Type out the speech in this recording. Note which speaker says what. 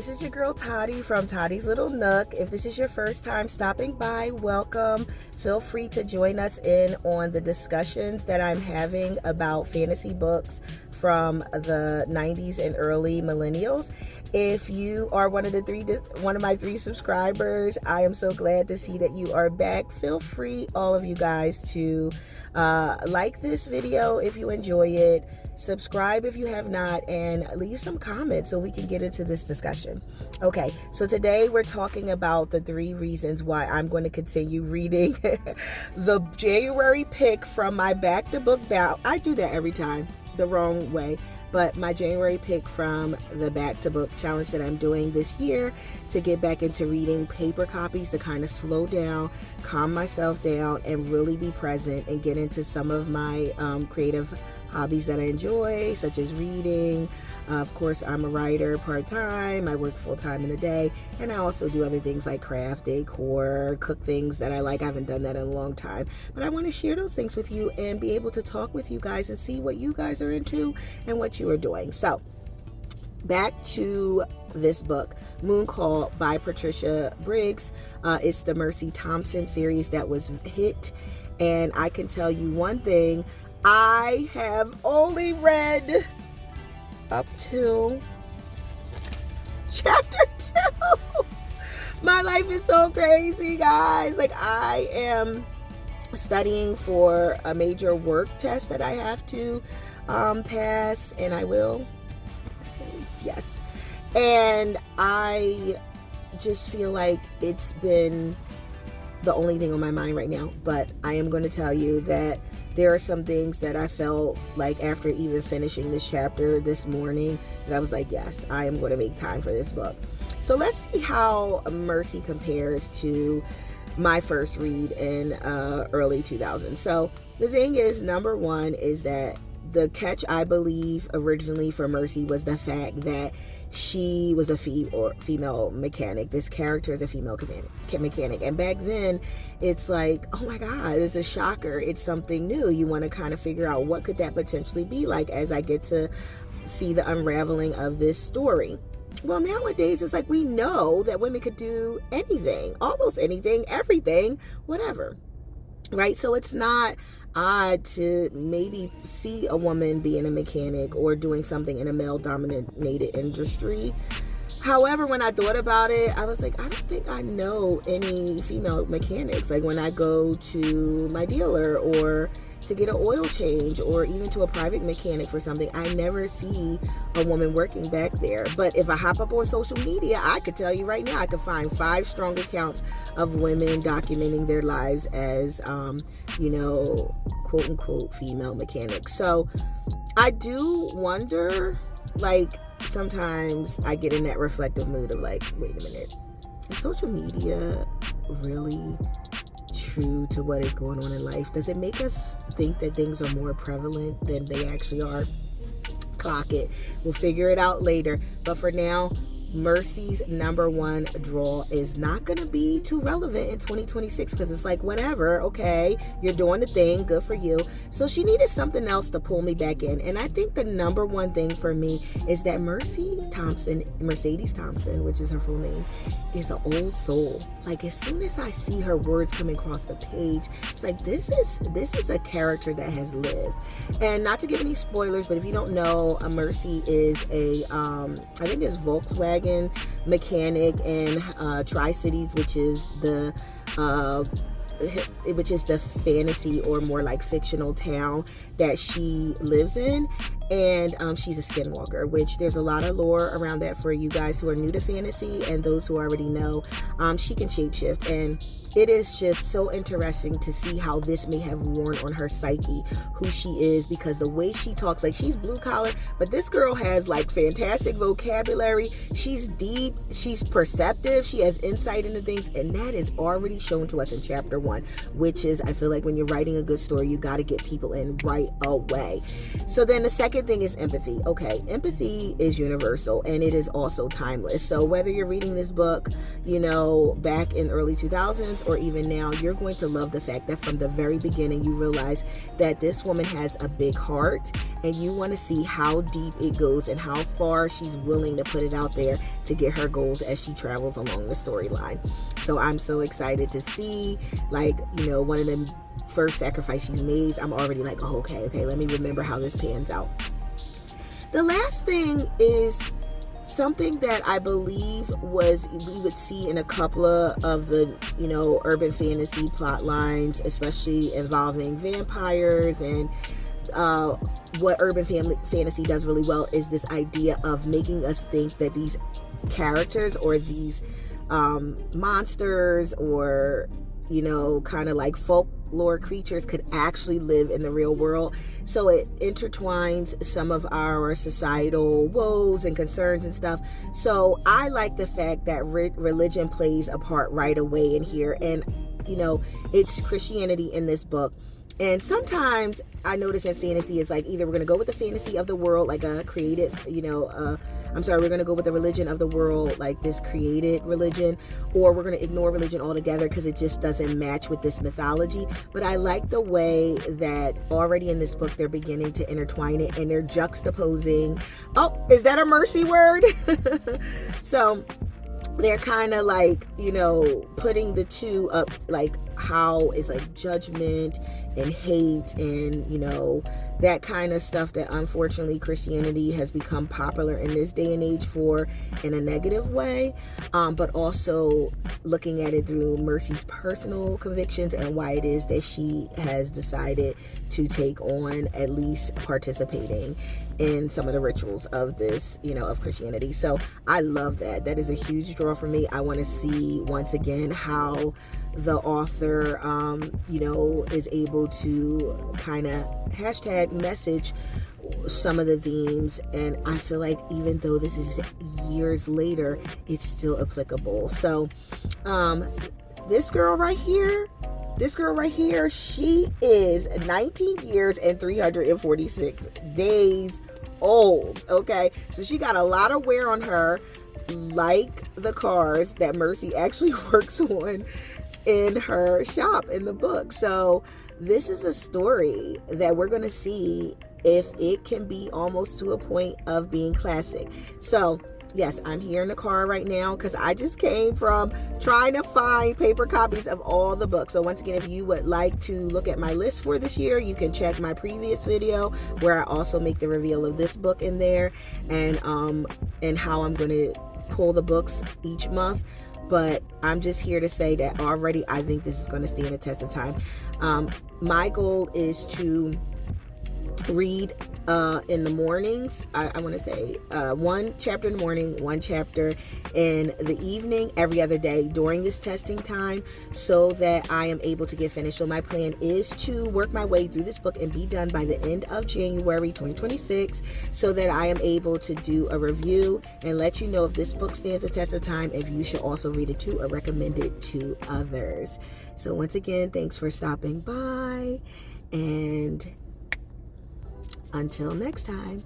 Speaker 1: this is your girl Toddy from Toddy's Little Nook. If this is your first time stopping by, welcome. Feel free to join us in on the discussions that I'm having about fantasy books from the 90s and early millennials. If you are one of my 3 subscribers, I am so glad to see that you are back. Feel free, all of you guys, to like this video if you enjoy it, subscribe if you have not, and leave some comments so we can get into this discussion. Okay, so today we're talking about the 3 reasons why I'm going to continue reading the January pick from my back to book bout. I do that every time the wrong way, but my January pick from the back to book challenge that I'm doing this year to get back into reading paper copies, to kind of slow down, calm myself down, and really be present and get into some of my creative hobbies that I enjoy, such as reading. Of course, I'm a writer part-time. I work full-time in the day, and I also do other things like craft, decor, cook things that I like. I haven't done that in a long time, but I want to share those things with you and be able to talk with you guys and see what you guys are into and what you are doing. So back to this book, Moon Call by Patricia Briggs. It's the Mercy Thompson series that was hit, and I can tell you one thing: I have only read up till chapter 2. My life is so crazy, guys. Like, I am studying for a major work test that I have to pass, and I will. Yes. And I just feel like it's been the only thing on my mind right now. But I am going to tell you that there are some things that I felt like after even finishing this chapter this morning that I was like, yes, I am going to make time for this book. So let's see how Mercy compares to my first read in early 2000s. So the thing is, number one is that the catch, I believe, originally for Mercy was the fact that she was a female mechanic. This character is a female mechanic. And back then, it's like, oh my God, it's a shocker. It's something new. You want to kind of figure out what could that potentially be like as I get to see the unraveling of this story. Well, nowadays, it's like we know that women could do anything, almost anything, everything, whatever. Right? So it's not odd to maybe see a woman being a mechanic or doing something in a male-dominated industry. However, when I thought about it, I was like, I don't think I know any female mechanics. Like when I go to my dealer or to get an oil change or even to a private mechanic for something, I never see a woman working back there. But if I hop up on social media, I could tell you right now, I could find 5 strong accounts of women documenting their lives as, quote unquote, female mechanics. So I do wonder, like, sometimes I get in that reflective mood of like, wait a minute, is social media really true to what is going on in life? Does it make us think that things are more prevalent than they actually are? Clock it. We'll figure it out later. But for now, Mercy's number 1 draw is not going to be too relevant in 2026 because it's like, whatever, okay, you're doing the thing, good for you. So she needed something else to pull me back in. And I think the number 1 thing for me is that Mercy Thompson, Mercedes Thompson, which is her full name, is an old soul. Like, as soon as I see her words coming across the page, it's like, this is a character that has lived. And not to give any spoilers, but if you don't know, Mercy is a, I think it's Volkswagen mechanic in Tri-Cities, which is the fantasy or more like fictional town that she lives in. And she's a skinwalker, which there's a lot of lore around that for you guys who are new to fantasy and those who already know. She can shapeshift, and it is just so interesting to see how this may have worn on her psyche, who she is, because the way she talks, like, she's blue collar, but this girl has like fantastic vocabulary. She's deep, she's perceptive, she has insight into things, and that is already shown to us in chapter 1, which is, I feel like when you're writing a good story, you got to get people in right away. So then the second second thing is empathy. Okay, empathy is universal and it is also timeless. So whether you're reading this book, you know, back in early 2000s or even now, you're going to love the fact that from the very beginning you realize that this woman has a big heart, and you want to see how deep it goes and how far she's willing to put it out there to get her goals as she travels along the storyline. So I'm so excited to see, like, you know, one of the first sacrifice she's made. I'm already like, oh, okay, let me remember how this pans out. The last thing is something that I believe we would see in a couple of the, you know, urban fantasy plot lines, especially involving vampires. And what urban fantasy does really well is this idea of making us think that these characters or these monsters or, you know, kind of like folklore creatures could actually live in the real world. So it intertwines some of our societal woes and concerns and stuff. So I like the fact that religion plays a part right away in here. And, you know, it's Christianity in this book. And sometimes I notice in fantasy, it's like either we're going to go with the fantasy of the world, like a creative, you know, we're going to go with the religion of the world, like this created religion, or we're going to ignore religion altogether because it just doesn't match with this mythology. But I like the way that already in this book, they're beginning to intertwine it and they're juxtaposing. Oh, is that a mercy word? So they're kind of like, you know, putting the two up, like how it's like judgment and hate and, you know, that kind of stuff that unfortunately Christianity has become popular in this day and age for in a negative way, but also looking at it through Mercy's personal convictions and why it is that she has decided to take on at least participating in some of the rituals of this, you know, of Christianity. So I love that. That is a huge draw for me. I want to see once again how the author, you know, is able to kind of hashtag message some of the themes. And I feel like even though this is years later, it's still applicable. So this girl right here, she is 19 years and 346 days old. Okay, so she got a lot of wear on her, like the cars that Mercy actually works on in her shop in the book. So this is a story that we're going to see if it can be almost to a point of being classic. So yes, I'm here in the car right now because I just came from trying to find paper copies of all the books. So once again, if you would like to look at my list for this year, you can check my previous video where I also make the reveal of this book in there and how I'm going to pull the books each month. But I'm just here to say that already I think this is going to stand the test of time. My goal is to read in the mornings. I want to say one chapter in the morning, one chapter in the evening, every other day during this testing time, so that I am able to get finished. So my plan is to work my way through this book and be done by the end of January 2026, so that I am able to do a review and let you know if this book stands the test of time, if you should also read it too or recommend it to others. So once again, thanks for stopping by, and until next time.